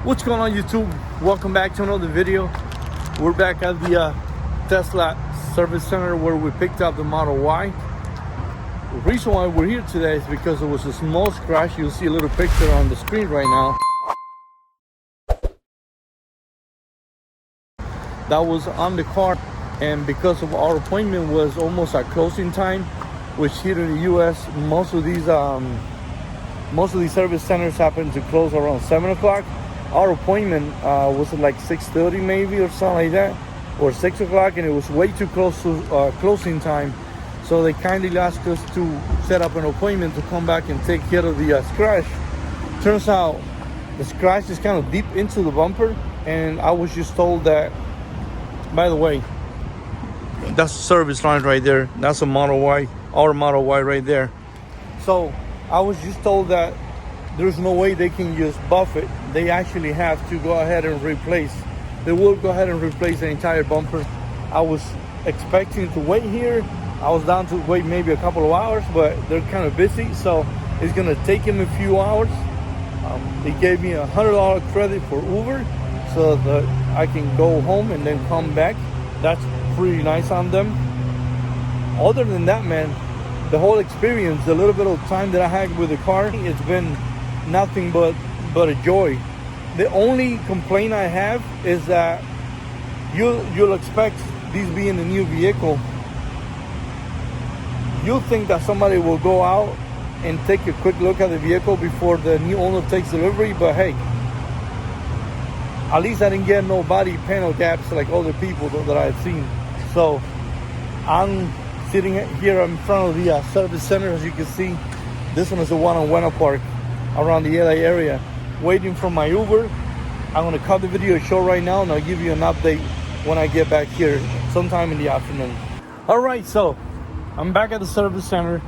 What's going on, YouTube? Welcome back to another video. We're back at the Tesla service center where we picked up the Model Y. The reason why we're here today is because there was a small scratch. You'll see a little picture on the screen right now. That was on the car, and because of our appointment was almost at closing time, which here in the US, most of these service centers happen to close around 7 o'clock. Our appointment was at like 6:30 maybe or something like that, or 6 o'clock, and it was way too close to closing time. So they kindly asked us to set up an appointment to come back and take care of the scratch. Turns out the scratch is kind of deep into the bumper, and I was just told that, by the way, that's the service line right there. That's a Model Y, our Model Y right there. So I was just told that there's no way they can just buff it. They actually have to go ahead and replace. They will go ahead and replace the entire bumper. I was expecting to wait here. I was down to wait maybe a couple of hours, but they're kind of busy, so it's gonna take them a few hours. They gave me $100 credit for Uber so that I can go home and then come back. That's pretty nice on them. Other than that, man, the whole experience, the little bit of time that I had with the car, it's been nothing but a joy. The only complaint I have is that you'll expect these being a new vehicle, you'll think that somebody will go out and take a quick look at the vehicle before the new owner takes delivery. But hey, at least I didn't get no body panel gaps like other people that I've seen. So I'm sitting here in front of the service center. As you can see, this one is the one on Winter Park around the LA area, waiting for my Uber. I'm gonna cut the video short right now, and I'll give you an update when I get back here sometime in the afternoon. All right, so I'm back at the service center.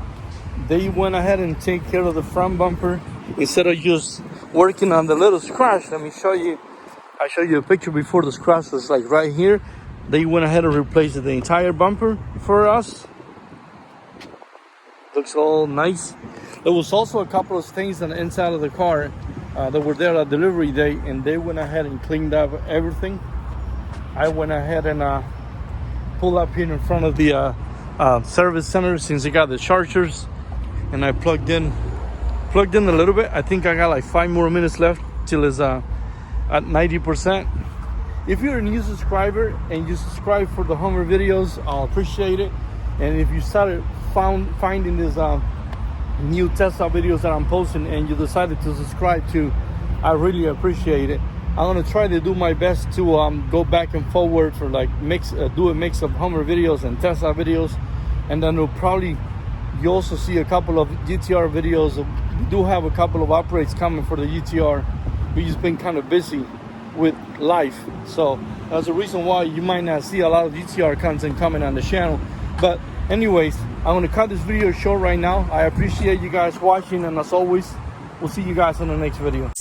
They went ahead and take care of the front bumper instead of just working on the little scratch. Let me show you. I showed you a picture before. The scratch was like right here. They went ahead and replaced the entire bumper for us. Looks all nice. There was also a couple of things on the inside of the car that were there at delivery day, and they went ahead and cleaned up everything. I went ahead and pulled up here in front of the service center since I got the chargers, and I plugged in a little bit. I think I got like 5 more minutes left till it's at 90%. If you're a new subscriber and you subscribe for the Hummer videos, I'll appreciate it. And if you started finding this new Tesla videos that I'm posting and you decided to subscribe to, I really appreciate it. I'm gonna try to do my best to go back and forward for like do a mix of Hummer videos and Tesla videos, and then you also see a couple of GTR videos. We do have a couple of upgrades coming for the GTR. We've just been kind of busy with life, so that's the reason why you might not see a lot of GTR content coming on the channel. But anyways, I'm gonna cut this video short right now. I appreciate you guys watching, and as always, we'll see you guys in the next video.